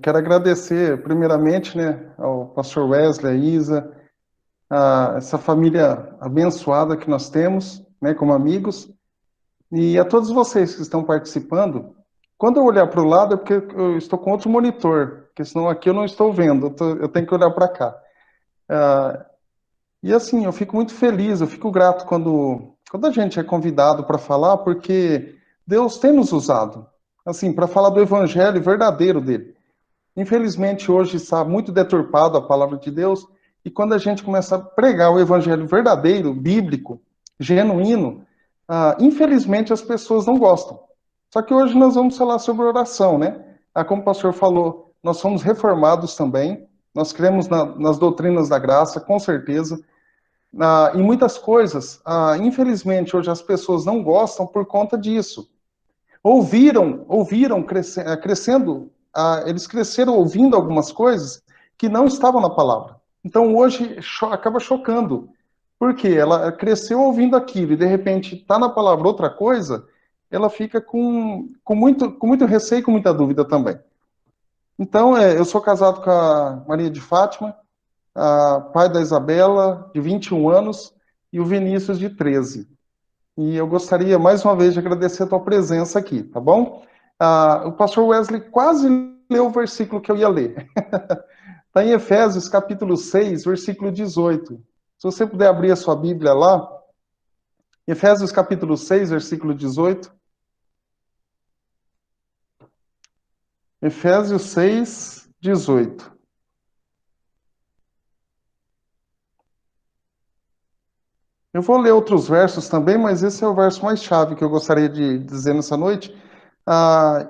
quero agradecer, primeiramente, né, ao pastor Wesley, a Isa, a essa família abençoada que nós temos, né, como amigos, e a todos vocês que estão participando. Quando eu olhar para o lado é porque eu estou com outro monitor, porque senão aqui eu não estou vendo, eu tenho que olhar para cá. E assim, eu fico muito feliz, eu fico grato quando a gente é convidado para falar, porque Deus tem nos usado, assim, para falar do evangelho verdadeiro dele. Infelizmente, hoje está muito deturpado a palavra de Deus, e quando a gente começa a pregar o evangelho verdadeiro, bíblico, genuíno, infelizmente as pessoas não gostam. Só que hoje nós vamos falar sobre oração, né? Como o pastor falou, nós somos reformados também, nós cremos nas doutrinas da graça, com certeza. Em muitas coisas, infelizmente, hoje as pessoas não gostam por conta disso. Ouviram crescendo, eles cresceram ouvindo algumas coisas que não estavam na palavra. Então hoje acaba chocando, porque ela cresceu ouvindo aquilo e de repente está na palavra outra coisa, ela fica com muito receio e com muita dúvida também. Então, eu sou casado com a Maria de Fátima, pai da Isabela, de 21 anos, e o Vinícius, de 13. E eu gostaria, mais uma vez, de agradecer a tua presença aqui, tá bom? O pastor Wesley quase leu o versículo que eu ia ler. Está em Efésios, capítulo 6, versículo 18. Se você puder abrir a sua Bíblia lá, Efésios, capítulo 6, versículo 18. Efésios 6, 18. Eu vou ler outros versos também, mas esse é o verso mais chave que eu gostaria de dizer nessa noite,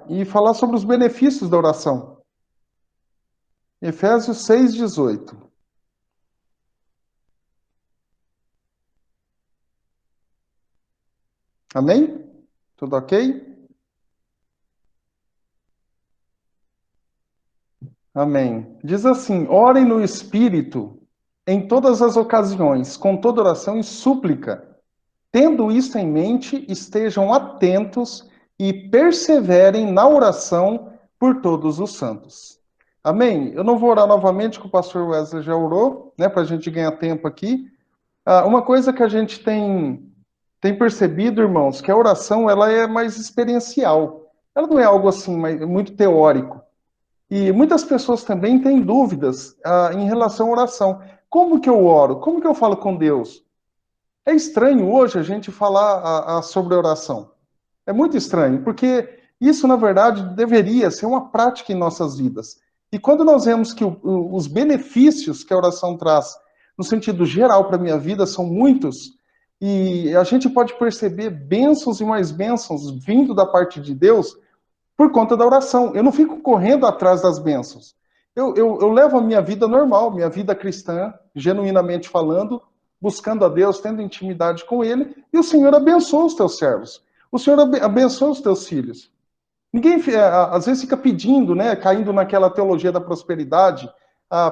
e falar sobre os benefícios da oração. Efésios 6, 18. Amém? Tudo ok? Amém. Diz assim: orem no Espírito em todas as ocasiões, com toda oração e súplica. Tendo isto em mente, estejam atentos e perseverem na oração por todos os santos. Amém? Eu não vou orar novamente, que o pastor Wesley já orou, né, para a gente ganhar tempo aqui. Uma coisa que a gente tem percebido, irmãos, que a oração ela é mais experiencial. Ela não é algo assim muito teórico. E muitas pessoas também têm dúvidas em relação à oração. Como que eu oro? Como que eu falo com Deus? É estranho hoje a gente falar sobre oração. É muito estranho, porque isso, na verdade, deveria ser uma prática em nossas vidas. E quando nós vemos que os benefícios que a oração traz, no sentido geral para a minha vida, são muitos, e a gente pode perceber bênçãos e mais bênçãos vindo da parte de Deus por conta da oração. Eu não fico correndo atrás das bênçãos. Eu levo a minha vida normal, minha vida cristã, genuinamente falando, buscando a Deus, tendo intimidade com Ele, e o Senhor abençoa os teus servos. O Senhor abençoa os teus filhos. Ninguém, às vezes, fica pedindo, né, caindo naquela teologia da prosperidade,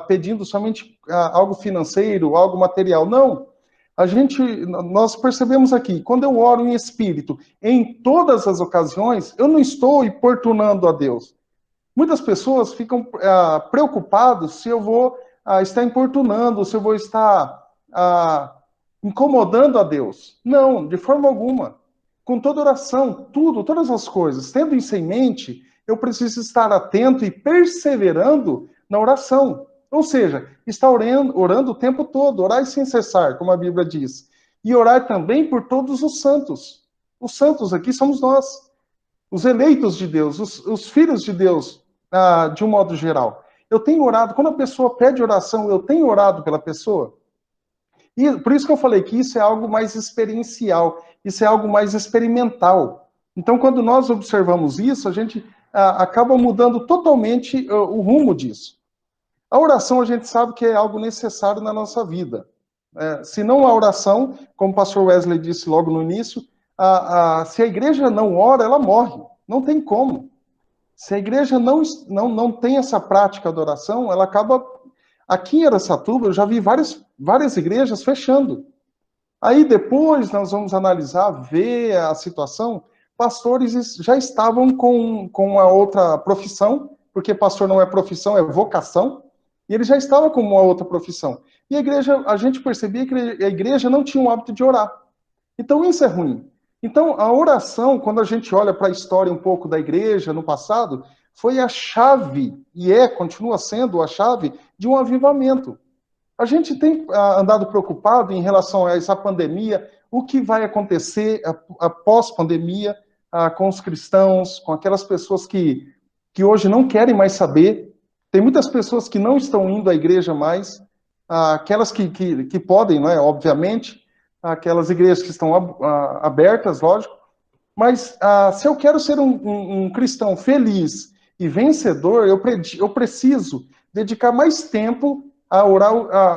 pedindo somente algo financeiro, algo material. Não. Nós percebemos aqui, quando eu oro em espírito, em todas as ocasiões, eu não estou importunando a Deus. Muitas pessoas ficam preocupadas se eu vou estar importunando, se eu vou estar incomodando a Deus. Não, de forma alguma. Com toda oração, todas as coisas, tendo isso em mente, eu preciso estar atento e perseverando na oração. Ou seja, estar orando o tempo todo, orar sem cessar, como a Bíblia diz. E orar também por todos os santos. Os santos aqui somos nós, os eleitos de Deus, os filhos de Deus, de um modo geral. Eu tenho orado, quando a pessoa pede oração, eu tenho orado pela pessoa. E por isso que eu falei que isso é algo mais experiencial, isso é algo mais experimental. Então, quando nós observamos isso, a gente acaba mudando totalmente o rumo disso. A oração, a gente sabe que é algo necessário na nossa vida. Se não há oração, como o pastor Wesley disse logo no início, se a igreja não ora, ela morre. Não tem como. Se a igreja não tem essa prática de oração, ela acaba... Aqui em Araçatuba, eu já vi várias igrejas fechando. Aí depois nós vamos analisar, ver a situação. Pastores já estavam com a outra profissão, porque pastor não é profissão, é vocação, e ele já estava como uma outra profissão. E a igreja, a gente percebia que a igreja não tinha o hábito de orar. Então isso é ruim. Então a oração, quando a gente olha para a história um pouco da igreja no passado, foi a chave, e continua sendo a chave de um avivamento. A gente tem andado preocupado em relação a essa pandemia, o que vai acontecer após pandemia com os cristãos, com aquelas pessoas que hoje não querem mais saber. Tem muitas pessoas que não estão indo à igreja mais, aquelas que podem, não é? Obviamente, aquelas igrejas que estão abertas, lógico. Mas se eu quero ser um cristão feliz e vencedor, eu preciso dedicar mais tempo a orar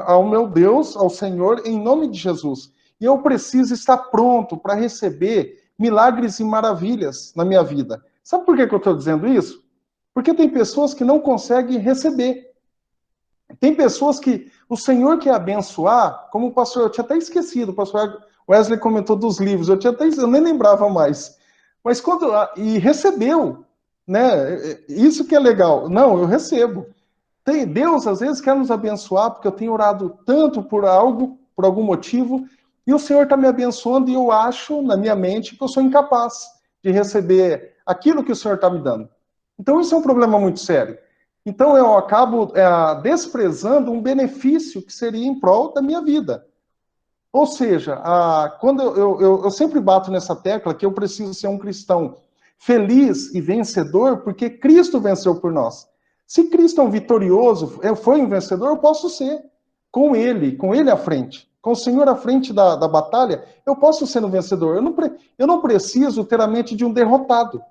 ao meu Deus, ao Senhor, em nome de Jesus. E eu preciso estar pronto para receber milagres e maravilhas na minha vida. Sabe por que eu estou dizendo isso? Porque tem pessoas que não conseguem receber. Tem pessoas que o Senhor quer abençoar, como o pastor, eu tinha até esquecido, o pastor Wesley comentou dos livros, eu nem lembrava mais. Mas e recebeu, né? Isso que é legal. Não, eu recebo. Deus às vezes quer nos abençoar, porque eu tenho orado tanto por algo, por algum motivo, e o Senhor está me abençoando e eu acho, na minha mente, que eu sou incapaz de receber aquilo que o Senhor está me dando. Então isso é um problema muito sério. Então eu acabo desprezando um benefício que seria em prol da minha vida. Ou seja, quando eu sempre bato nessa tecla que eu preciso ser um cristão feliz e vencedor, porque Cristo venceu por nós. Se Cristo é um vitorioso, foi um vencedor, eu posso ser com Ele à frente. Com o Senhor à frente da batalha, eu posso ser um vencedor. Eu não preciso ter a mente de um derrotado.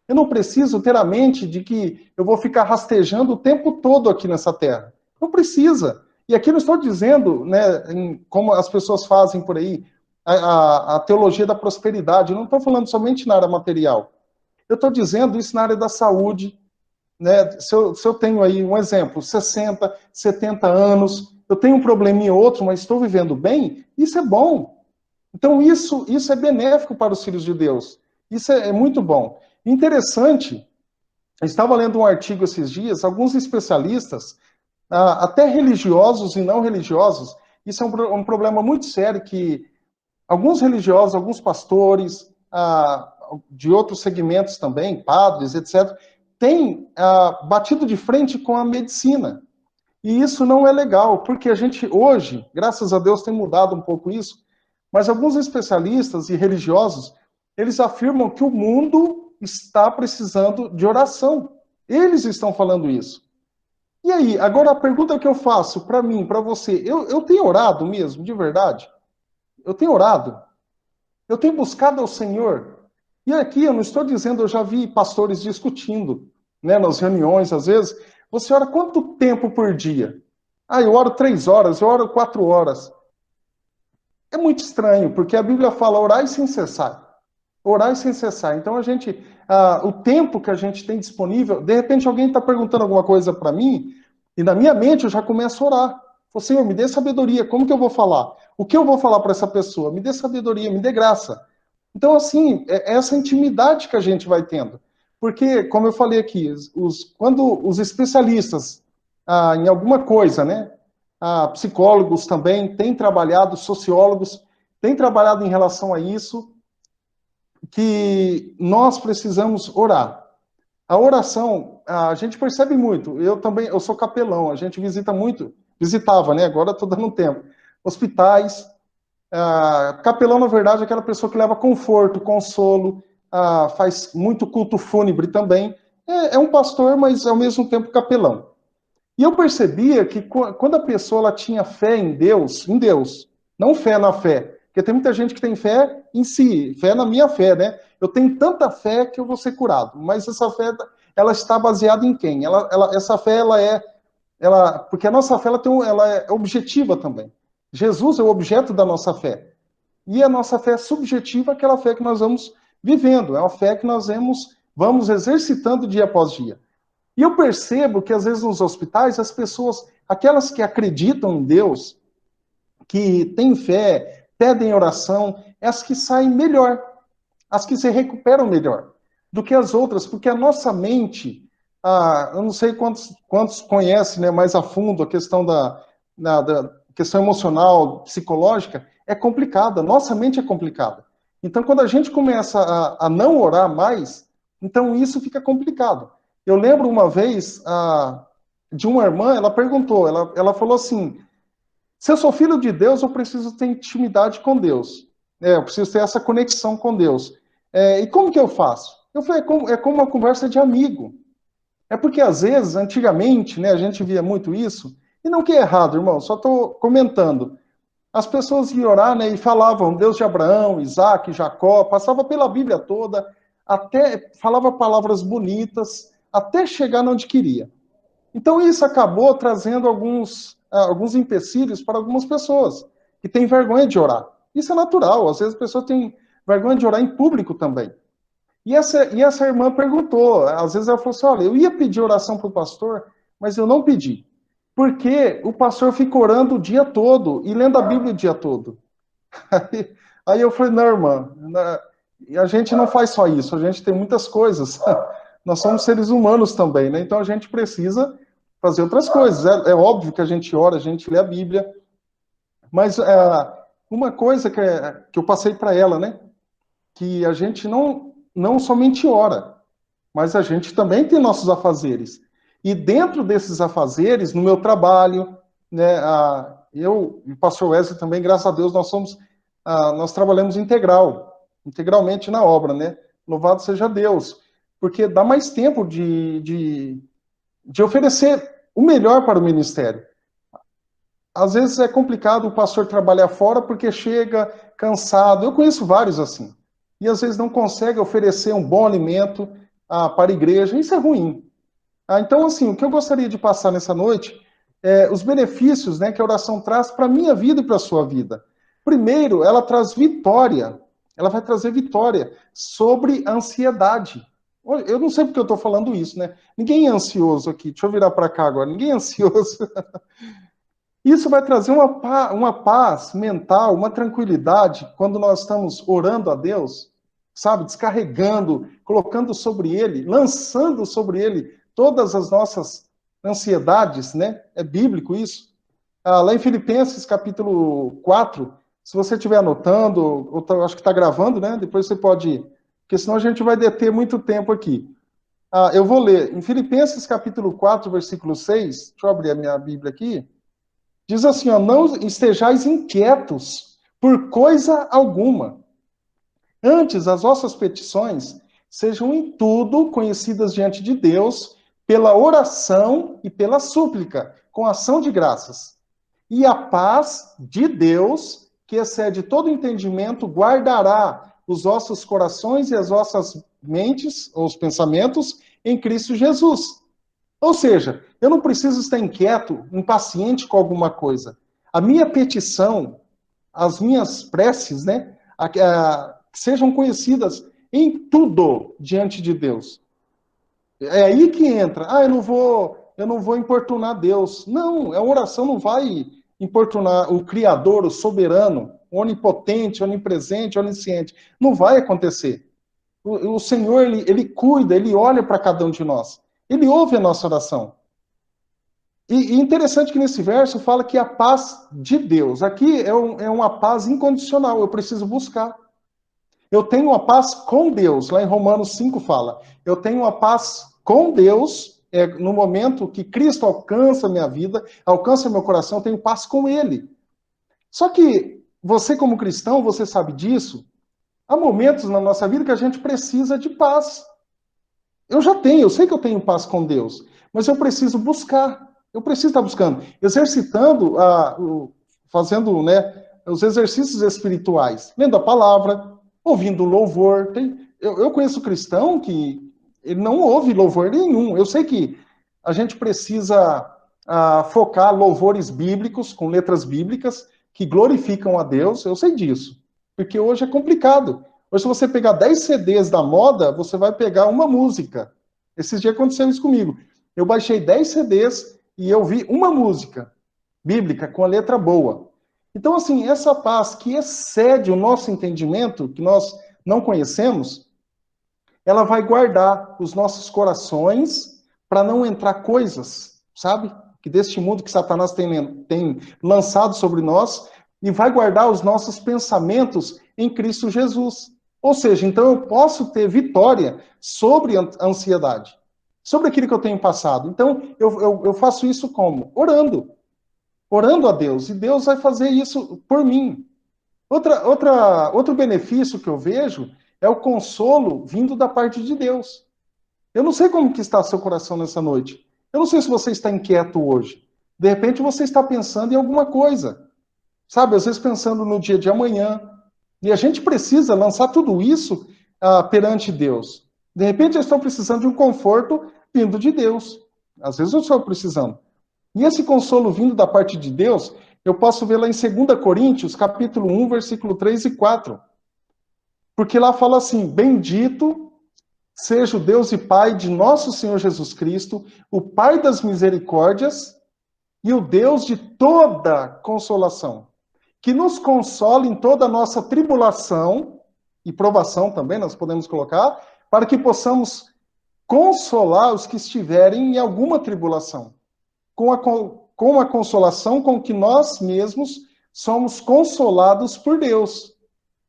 Eu não preciso ter a mente de que eu vou ficar rastejando o tempo todo aqui nessa terra. Não precisa. E aqui não estou dizendo, né, como as pessoas fazem por aí, a teologia da prosperidade. Eu não estou falando somente na área material. Eu estou dizendo isso na área da saúde. Né? Se eu tenho aí um exemplo, 60, 70 anos, eu tenho um probleminha ou outro, mas estou vivendo bem, isso é bom. Então isso é benéfico para os filhos de Deus. Isso é muito bom. Interessante, eu estava lendo um artigo esses dias, alguns especialistas, até religiosos e não religiosos, isso é um problema muito sério que alguns religiosos, alguns pastores, de outros segmentos também, padres, etc., têm batido de frente com a medicina. E isso não é legal, porque a gente hoje, graças a Deus, tem mudado um pouco isso, mas alguns especialistas e religiosos, eles afirmam que o mundo está precisando de oração. Eles estão falando isso. E aí, agora a pergunta que eu faço para mim, para você, eu tenho orado mesmo, de verdade? Eu tenho orado? Eu tenho buscado ao Senhor? E aqui eu não estou dizendo, eu já vi pastores discutindo, né, nas reuniões, às vezes, você ora quanto tempo por dia? Eu oro 3 horas, eu oro 4 horas. É muito estranho, porque a Bíblia fala orar sem cessar. Orar sem cessar. Então o tempo que a gente tem disponível, de repente alguém está perguntando alguma coisa para mim, e na minha mente eu já começo a orar. Falo, Senhor, me dê sabedoria, como que eu vou falar? O que eu vou falar para essa pessoa? Me dê sabedoria, me dê graça. Então, assim, é essa intimidade que a gente vai tendo. Porque, como eu falei aqui, quando os especialistas em alguma coisa, né, psicólogos também têm trabalhado, sociólogos têm trabalhado em relação a isso, que nós precisamos orar. A oração, a gente percebe muito. Eu sou capelão, a gente visitava, né? Agora estou dando tempo. Hospitais. Capelão, na verdade, é aquela pessoa que leva conforto, consolo, faz muito culto fúnebre também. É um pastor, mas ao mesmo tempo capelão. E eu percebia que quando a pessoa ela tinha fé em Deus, não fé na fé, porque tem muita gente que tem fé em si, fé na minha fé, né? Eu tenho tanta fé que eu vou ser curado, mas essa fé, ela está baseada em quem? Essa fé, porque a nossa fé, ela é objetiva também. Jesus é o objeto da nossa fé. E a nossa fé é subjetiva, aquela fé que nós vamos vivendo, é uma fé que nós vamos exercitando dia após dia. E eu percebo que, às vezes, nos hospitais, as pessoas, aquelas que acreditam em Deus, que têm fé, pedem oração, é as que saem melhor, as que se recuperam melhor do que as outras, porque a nossa mente, eu não sei quantos conhecem, né, mais a fundo a questão da questão emocional, psicológica, é complicada, nossa mente é complicada. Então, quando a gente começa a não orar mais, então isso fica complicado. Eu lembro uma vez de uma irmã, ela perguntou, ela falou assim, se eu sou filho de Deus, eu preciso ter intimidade com Deus. Eu preciso ter essa conexão com Deus. E como que eu faço? Eu falei, é como uma conversa de amigo. É porque, às vezes, antigamente, né, a gente via muito isso, e não que é errado, irmão, só estou comentando. As pessoas iam orar, né, e falavam Deus de Abraão, Isaac, Jacó, passava pela Bíblia toda, até falava palavras bonitas, até chegar onde queria. Então, isso acabou trazendo alguns empecilhos para algumas pessoas, que têm vergonha de orar. Isso é natural, às vezes as pessoas têm vergonha de orar em público também. E essa irmã perguntou, às vezes ela falou assim, olha, eu ia pedir oração para o pastor, mas eu não pedi. Porque o pastor fica orando o dia todo e lendo a Bíblia o dia todo. Aí eu falei, não, irmã, a gente não faz só isso, a gente tem muitas coisas. Nós somos seres humanos também, né? Então a gente precisa fazer outras coisas. É óbvio que a gente ora, a gente lê a Bíblia, mas uma coisa que eu passei para ela, né? Que a gente não somente ora, mas a gente também tem nossos afazeres. E dentro desses afazeres, no meu trabalho, né, eu e o pastor Wesley também, graças a Deus, nós trabalhamos integralmente na obra, né? Louvado seja Deus, porque dá mais tempo de oferecer o melhor para o ministério. Às vezes é complicado o pastor trabalhar fora porque chega cansado. Eu conheço vários assim. E às vezes não consegue oferecer um bom alimento para a igreja. Isso é ruim. Então, assim, o que eu gostaria de passar nessa noite é os benefícios, né, que a oração traz para a minha vida e para a sua vida. Primeiro, ela traz vitória. Ela vai trazer vitória sobre a ansiedade. Eu não sei porque eu estou falando isso, né? Ninguém é ansioso aqui. Deixa eu virar para cá agora. Ninguém é ansioso. Isso vai trazer uma paz mental, uma tranquilidade quando nós estamos orando a Deus, sabe? Descarregando, colocando sobre Ele, lançando sobre Ele todas as nossas ansiedades, né? É bíblico isso. Lá em Filipenses, capítulo 4, se você estiver anotando, acho que está gravando, né? Depois você pode ir, porque senão a gente vai deter muito tempo aqui. Eu vou ler. Em Filipenses, capítulo 4, versículo 6, deixa eu abrir a minha Bíblia aqui. Diz assim, ó, não estejais inquietos por coisa alguma. Antes, as vossas petições sejam em tudo conhecidas diante de Deus pela oração e pela súplica, com ação de graças. E a paz de Deus, que excede todo entendimento, guardará os vossos corações e as vossas mentes, ou os pensamentos, em Cristo Jesus. Ou seja, eu não preciso estar inquieto, impaciente com alguma coisa. A minha petição, as minhas preces, né, sejam conhecidas em tudo diante de Deus. É aí que entra. Eu não vou importunar Deus. Não, a oração não vai importunar o Criador, o soberano, o onipotente, onipresente, onisciente. Não vai acontecer. O Senhor, ele cuida, ele olha para cada um de nós. Ele ouve a nossa oração. E interessante que nesse verso fala que a paz de Deus, aqui é uma paz incondicional, eu preciso buscar. Eu tenho uma paz com Deus, lá em Romanos 5 fala. Eu tenho uma paz com Deus, no momento que Cristo alcança a minha vida, alcança meu coração, eu tenho paz com Ele. Só que você, como cristão, você sabe disso, há momentos na nossa vida que a gente precisa de paz. Eu sei que eu tenho paz com Deus, mas eu preciso buscar. Eu preciso estar buscando, exercitando, fazendo, né, os exercícios espirituais, lendo a palavra, ouvindo louvor. Eu conheço cristão que ele não ouve louvor nenhum. Eu sei que a gente precisa focar louvores bíblicos, com letras bíblicas, que glorificam a Deus. Eu sei disso, porque hoje é complicado. Hoje, se você pegar 10 CDs da moda, você vai pegar uma música. Esses dias aconteceu isso comigo. Eu baixei 10 CDs e eu vi uma música bíblica com a letra boa. Então, assim, essa paz que excede o nosso entendimento, que nós não conhecemos, ela vai guardar os nossos corações para não entrar coisas, sabe? Que deste mundo que Satanás tem lançado sobre nós, e vai guardar os nossos pensamentos em Cristo Jesus. Ou seja, então eu posso ter vitória sobre a ansiedade, sobre aquilo que eu tenho passado. Então eu faço isso como? Orando a Deus, e Deus vai fazer isso por mim. Outro benefício que eu vejo é o consolo vindo da parte de Deus. Eu não sei como que está seu coração nessa noite. Eu não sei se você está inquieto hoje. De repente você está pensando em alguma coisa. Sabe, às vezes pensando no dia de amanhã. E a gente precisa lançar tudo isso perante Deus. De repente eu estou precisando de um conforto vindo de Deus. Às vezes eu estou precisando. E esse consolo vindo da parte de Deus, eu posso ver lá em 2 Coríntios, capítulo 1, versículo 3 e 4. Porque lá fala assim: bendito seja o Deus e Pai de nosso Senhor Jesus Cristo, o Pai das misericórdias e o Deus de toda consolação, que nos consola em toda a nossa tribulação e provação também, nós podemos colocar, para que possamos consolar os que estiverem em alguma tribulação, com a consolação com que nós mesmos somos consolados por Deus.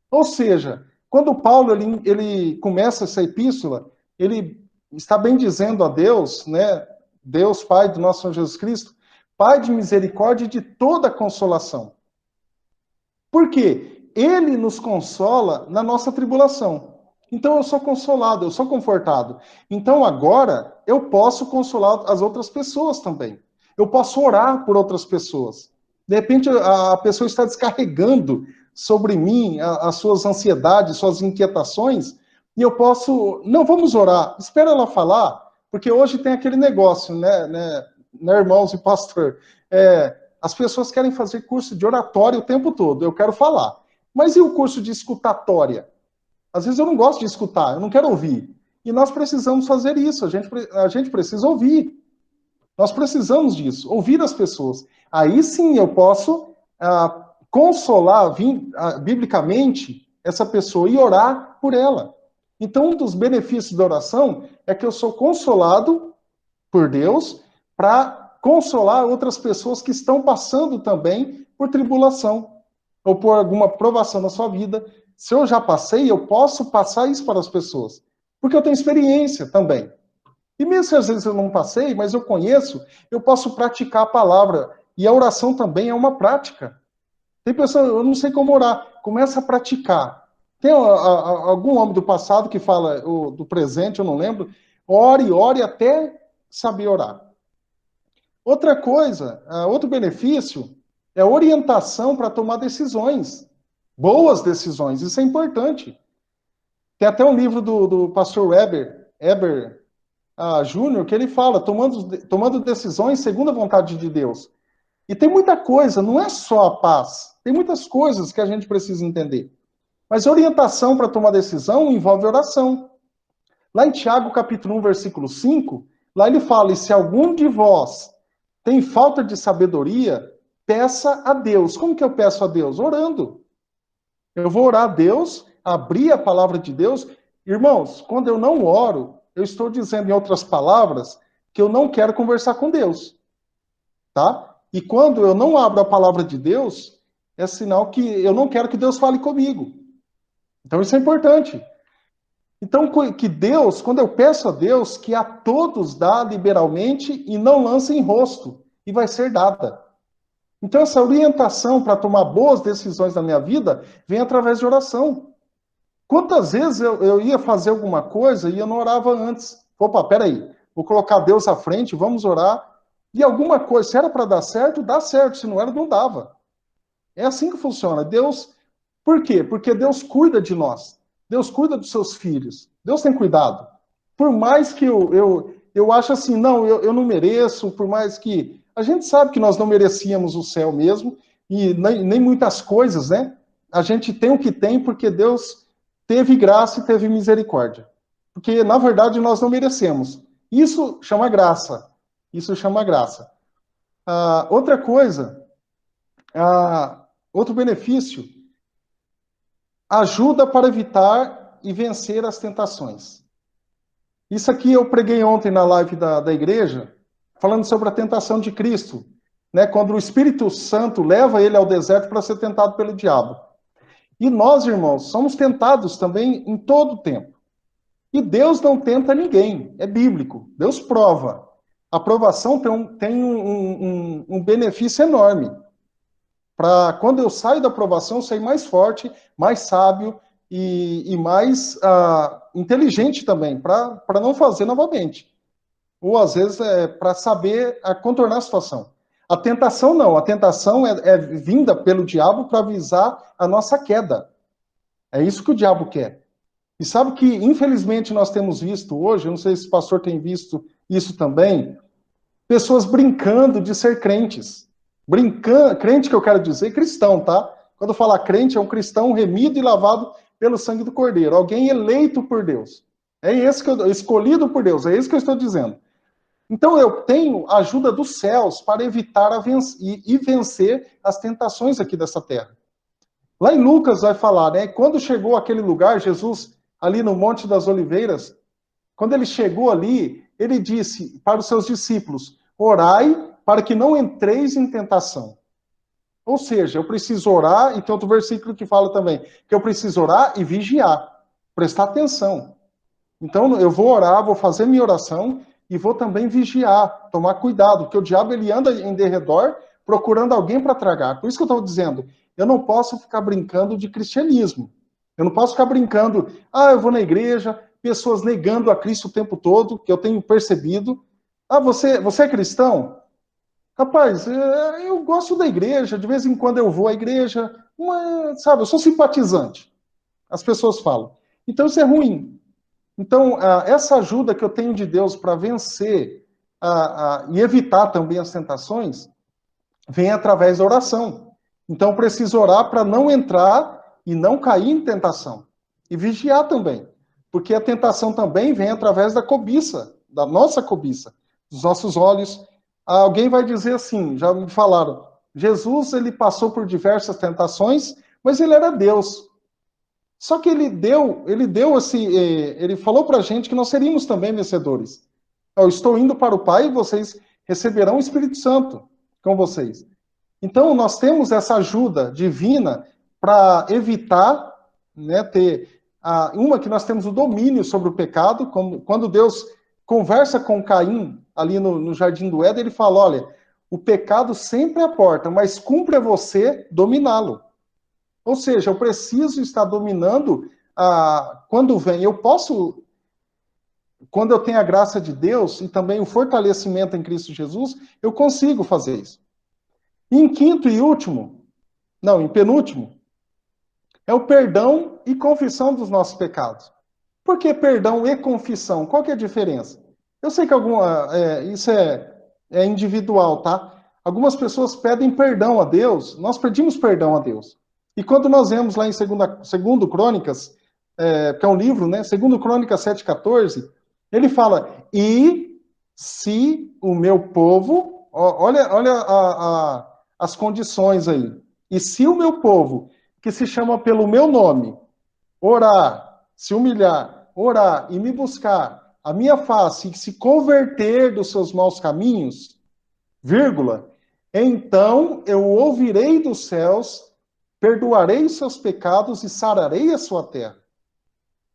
Ou seja, quando Paulo ele começa essa epístola, ele está bem dizendo a Deus, né? Deus Pai do nosso Senhor Jesus Cristo, Pai de misericórdia e de toda consolação. Por quê? Ele nos consola na nossa tribulação. Então eu sou consolado, eu sou confortado. Então agora eu posso consolar as outras pessoas também. Eu posso orar por outras pessoas. De repente a pessoa está descarregando sobre mim as suas ansiedades, suas inquietações, e eu posso, não, vamos orar, espera ela falar, porque hoje tem aquele negócio, né irmãos e pastor, as pessoas querem fazer curso de oratória o tempo todo, eu quero falar. Mas e o curso de escutatória? Às vezes eu não gosto de escutar, eu não quero ouvir. E nós precisamos fazer isso, a gente precisa ouvir. Nós precisamos disso, ouvir as pessoas. Aí sim eu posso consolar biblicamente essa pessoa e orar por ela. Então, um dos benefícios da oração é que eu sou consolado por Deus para consolar outras pessoas que estão passando também por tribulação ou por alguma provação na sua vida. Se eu já passei, eu posso passar isso para as pessoas, porque eu tenho experiência também. E mesmo se às vezes eu não passei, mas eu conheço, eu posso praticar a palavra. E a oração também é uma prática. Tem pessoas, eu não sei como orar, começa a praticar. Tem algum homem do passado que fala, do presente, eu não lembro, ore até saber orar. Outra coisa, outro benefício é orientação para tomar decisões, boas decisões, isso é importante. Tem até um livro do pastor Eber Júnior, que ele fala, tomando decisões segundo a vontade de Deus. E tem muita coisa, não é só a paz, tem muitas coisas que a gente precisa entender. Mas orientação para tomar decisão envolve oração. Lá em Tiago, capítulo 1, versículo 5, lá ele fala, e se algum de vós tem falta de sabedoria, peça a Deus. Como que eu peço a Deus? Orando. Eu vou orar a Deus, abrir a palavra de Deus. Irmãos, quando eu não oro, eu estou dizendo, em outras palavras, que eu não quero conversar com Deus. Tá? E quando eu não abro a palavra de Deus, é sinal que eu não quero que Deus fale comigo. Então isso é importante. Então, que Deus, quando eu peço a Deus, que a todos dá liberalmente e não lance em rosto, e vai ser dada. Então, essa orientação para tomar boas decisões na minha vida vem através de oração. Quantas vezes eu ia fazer alguma coisa e eu não orava antes? Opa, peraí, vou colocar Deus à frente, vamos orar. E alguma coisa, se era para dar certo, dá certo, se não era, não dava. É assim que funciona. Deus, por quê? Porque Deus cuida de nós. Deus cuida dos seus filhos. Deus tem cuidado. Por mais que eu acho assim, não, eu não mereço, por mais que... A gente sabe que nós não merecíamos o céu mesmo, e nem muitas coisas, né? A gente tem o que tem porque Deus teve graça e teve misericórdia. Porque, na verdade, nós não merecemos. Isso chama graça. Isso chama graça. Outra coisa, outro benefício, ajuda para evitar e vencer as tentações. Isso aqui eu preguei ontem na live da igreja, falando sobre a tentação de Cristo, né? Quando o Espírito Santo leva ele ao deserto para ser tentado pelo diabo. E nós, irmãos, somos tentados também em todo o tempo. E Deus não tenta ninguém, é bíblico. Deus prova. A provação tem um benefício enorme. Para quando eu saio da provação, eu sair mais forte, mais sábio e mais inteligente também, para não fazer novamente. Ou às vezes para saber contornar a situação. A tentação não, a tentação é vinda pelo diabo para avisar a nossa queda. É isso que o diabo quer. E sabe que, infelizmente, nós temos visto hoje, eu não sei se o pastor tem visto isso também, pessoas brincando de ser crentes. Brincando, crente que eu quero dizer, cristão, tá? Quando eu falar crente, é um cristão remido e lavado pelo sangue do Cordeiro, alguém eleito por Deus. É esse que escolhido por Deus, é isso que eu estou dizendo. Então eu tenho a ajuda dos céus para evitar e vencer as tentações aqui dessa terra. Lá em Lucas vai falar, né? Quando chegou aquele lugar, Jesus, ali no Monte das Oliveiras, quando ele chegou ali, ele disse para os seus discípulos: orai para que não entreis em tentação. Ou seja, eu preciso orar, e tem outro versículo que fala também, que eu preciso orar e vigiar, prestar atenção. Então eu vou orar, vou fazer minha oração e vou também vigiar, tomar cuidado, porque o diabo ele anda em derredor procurando alguém para tragar. Por isso que eu estou dizendo, eu não posso ficar brincando de cristianismo. Eu não posso ficar brincando, eu vou na igreja, pessoas negando a Cristo o tempo todo, que eu tenho percebido. Você é cristão? Rapaz, eu gosto da igreja, de vez em quando eu vou à igreja, sabe, eu sou simpatizante. As pessoas falam. Então isso é ruim. Então, essa ajuda que eu tenho de Deus para vencer e evitar também as tentações, vem através da oração. Então, eu preciso orar para não entrar e não cair em tentação. E vigiar também. Porque a tentação também vem através da cobiça, da nossa cobiça, dos nossos olhos. Alguém vai dizer assim, já me falaram, Jesus ele passou por diversas tentações, mas ele era Deus. Só que ele falou para a gente que nós seríamos também vencedores. Eu estou indo para o Pai e vocês receberão o Espírito Santo com vocês. Então, nós temos essa ajuda divina para evitar, né, uma que nós temos o domínio sobre o pecado, quando Deus conversa com Caim, ali no Jardim do Éden, ele fala, olha, o pecado sempre é a porta, mas cumpre a você dominá-lo. Ou seja, eu preciso estar dominando quando vem. Quando eu tenho a graça de Deus e também o fortalecimento em Cristo Jesus, eu consigo fazer isso. E em penúltimo, é o perdão e confissão dos nossos pecados. Por que perdão e confissão? Qual que é a diferença? Eu sei que isso é individual, tá? Algumas pessoas pedem perdão a Deus, nós pedimos perdão a Deus. E quando nós vemos lá em 2 Crônicas, que é um livro, né? 2 Crônicas 7,14, ele fala, e se o meu povo, olha as condições aí, e se o meu povo, que se chama pelo meu nome, orar, se humilhar, orar e me buscar a minha face e se converter dos seus maus caminhos, vírgula, então eu ouvirei dos céus, perdoarei os seus pecados e sararei a sua terra.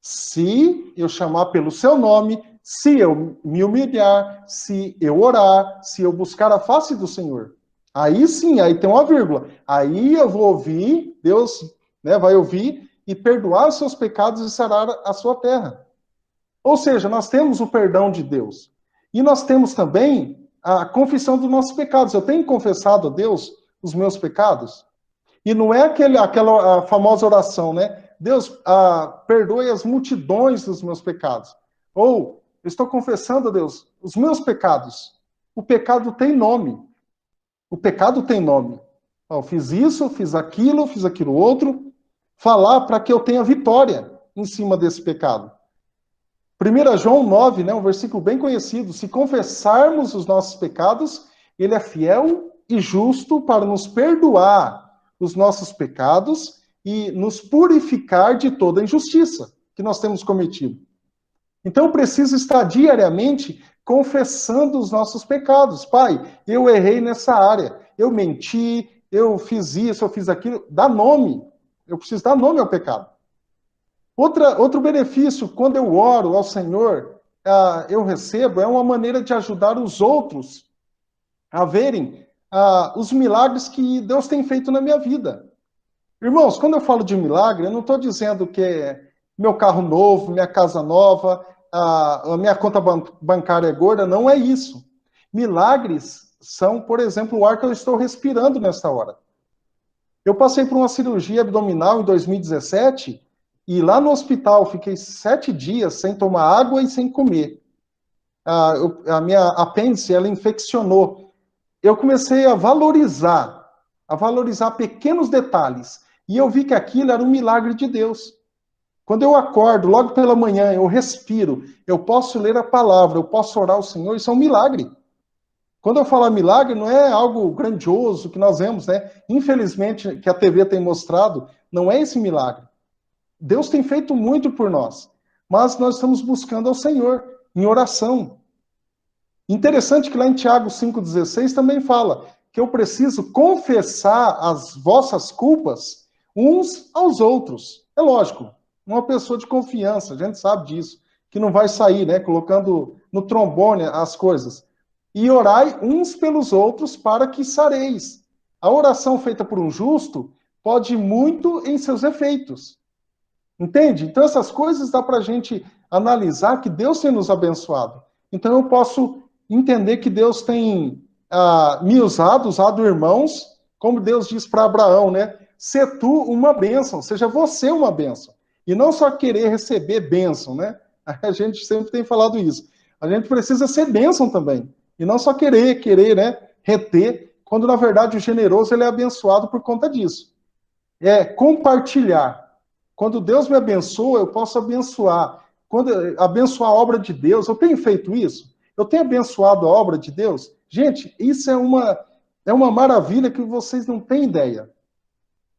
Se eu chamar pelo seu nome, se eu me humilhar, se eu orar, se eu buscar a face do Senhor. Aí sim, aí tem uma vírgula. Aí eu vou ouvir, Deus, né, vai ouvir e perdoar os seus pecados e sarar a sua terra. Ou seja, nós temos o perdão de Deus. E nós temos também a confissão dos nossos pecados. Eu tenho confessado a Deus os meus pecados? E não é aquela famosa oração, né? Deus, perdoe as multidões dos meus pecados. Ou, eu estou confessando a Deus os meus pecados. O pecado tem nome. O pecado tem nome. Eu fiz isso, fiz aquilo outro. Falar para que eu tenha vitória em cima desse pecado. 1 João 9, né, um versículo bem conhecido. Se confessarmos os nossos pecados, ele é fiel e justo para nos perdoar os nossos pecados e nos purificar de toda a injustiça que nós temos cometido. Então eu preciso estar diariamente confessando os nossos pecados. Pai, eu errei nessa área, eu menti, eu fiz isso, eu fiz aquilo. Dá nome. Eu preciso dar nome ao pecado. Outro benefício, quando eu oro ao Senhor, eu recebo, é uma maneira de ajudar os outros a verem os milagres que Deus tem feito na minha vida. Irmãos, quando eu falo de milagre, eu não estou dizendo que é meu carro novo, minha casa nova, a minha conta bancária é gorda, não é isso. Milagres são, por exemplo, o ar que eu estou respirando nesta hora. Eu passei por uma cirurgia abdominal em 2017 e lá no hospital fiquei 7 dias sem tomar água e sem comer. A minha apêndice, ela infeccionou. Eu comecei a valorizar pequenos detalhes. E eu vi que aquilo era um milagre de Deus. Quando eu acordo, logo pela manhã, eu respiro, eu posso ler a palavra, eu posso orar ao Senhor, isso é um milagre. Quando eu falo milagre, não é algo grandioso que nós vemos, né? Infelizmente, que a TV tem mostrado, não é esse milagre. Deus tem feito muito por nós, mas nós estamos buscando ao Senhor em oração. Interessante que lá em Tiago 5,16 também fala que eu preciso confessar as vossas culpas uns aos outros. É lógico, uma pessoa de confiança, a gente sabe disso, que não vai sair, né, colocando no trombone as coisas. E orai uns pelos outros para que sareis. A oração feita por um justo pode muito em seus efeitos. Entende? Então essas coisas dá para a gente analisar que Deus tem nos abençoado. Então eu posso entender que Deus tem me usado irmãos, como Deus diz para Abraão, né? Se tu uma bênção, seja você uma bênção. E não só querer receber bênção, né? A gente sempre tem falado isso. A gente precisa ser bênção também. E não só querer, né? Reter, quando na verdade o generoso ele é abençoado por conta disso. É compartilhar. Quando Deus me abençoa, eu posso abençoar. Quando abençoar a obra de Deus, eu tenho feito isso? Eu tenho abençoado a obra de Deus? Gente, isso é uma maravilha que vocês não têm ideia.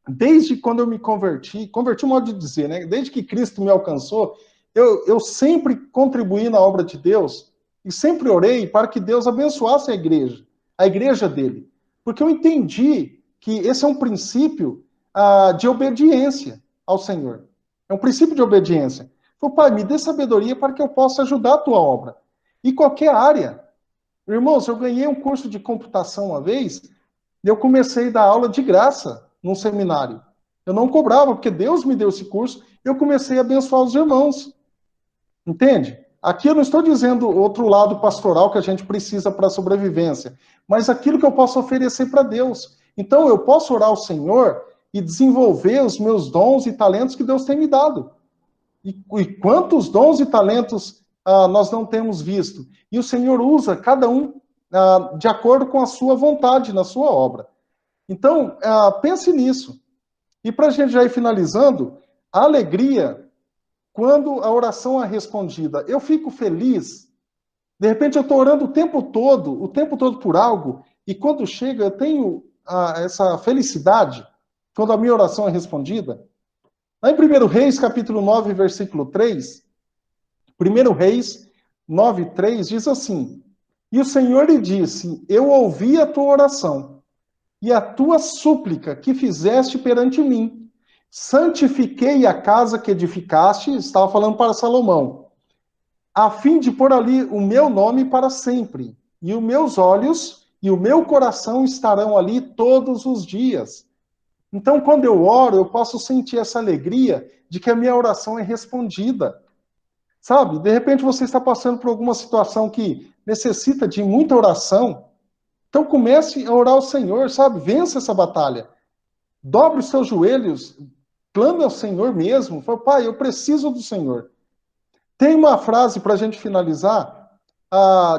Desde quando eu me converti um modo de dizer, né? Desde que Cristo me alcançou, eu sempre contribuí na obra de Deus e sempre orei para que Deus abençoasse a igreja dele. Porque eu entendi que esse é um princípio de obediência ao Senhor. É um princípio de obediência. Falei, pai, me dê sabedoria para que eu possa ajudar a tua obra. E qualquer área. Irmãos, eu ganhei um curso de computação uma vez, e eu comecei a dar aula de graça num seminário. Eu não cobrava, porque Deus me deu esse curso, eu comecei a abençoar os irmãos. Entende? Aqui eu não estou dizendo outro lado pastoral que a gente precisa para a sobrevivência, mas aquilo que eu posso oferecer para Deus. Então eu posso orar ao Senhor e desenvolver os meus dons e talentos que Deus tem me dado. E quantos dons e talentos nós não temos visto? E o Senhor usa cada um de acordo com a sua vontade na sua obra. Então, pense nisso. E para a gente já ir finalizando, a alegria quando a oração é respondida. Eu fico feliz. De repente eu estou orando o tempo todo por algo, e quando chega eu tenho essa felicidade quando a minha oração é respondida. Lá em 1 Reis, capítulo 9, versículo 3, 1 Reis 9, 3 diz assim: E o Senhor lhe disse: Eu ouvi a tua oração e a tua súplica que fizeste perante mim. Santifiquei a casa que edificaste, estava falando para Salomão, a fim de pôr ali o meu nome para sempre. E os meus olhos e o meu coração estarão ali todos os dias. Então, quando eu oro, eu posso sentir essa alegria de que a minha oração é respondida. Sabe? De repente você está passando por alguma situação que necessita de muita oração. Então comece a orar ao Senhor, sabe? Vença essa batalha. Dobre os seus joelhos, clame ao Senhor mesmo. Fala, pai, eu preciso do Senhor. Tem uma frase para a gente finalizar,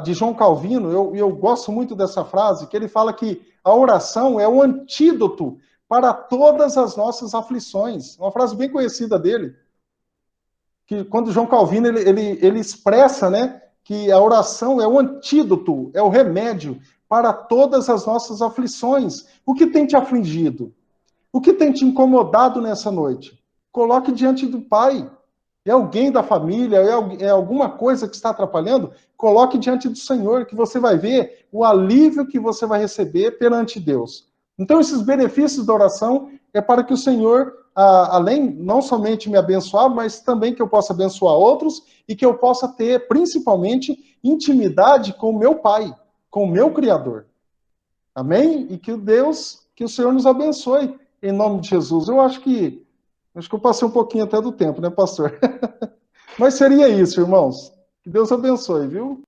de João Calvino, eu gosto muito dessa frase, que ele fala que a oração é o antídoto para todas as nossas aflições. Uma frase bem conhecida dele. Que quando João Calvino ele expressa, né, que a oração é o antídoto, é o remédio para todas as nossas aflições. O que tem te afligido? O que tem te incomodado nessa noite? Coloque diante do Pai. É alguém da família, é alguma coisa que está atrapalhando, coloque diante do Senhor, que você vai ver o alívio que você vai receber perante Deus. Então, esses benefícios da oração é para que o Senhor, além não somente me abençoar, mas também que eu possa abençoar outros e que eu possa ter, principalmente, intimidade com o meu Pai, com o meu Criador. Amém? E que o Senhor nos abençoe, em nome de Jesus. Acho que eu passei um pouquinho até do tempo, né, pastor? Mas seria isso, irmãos. Que Deus abençoe, viu?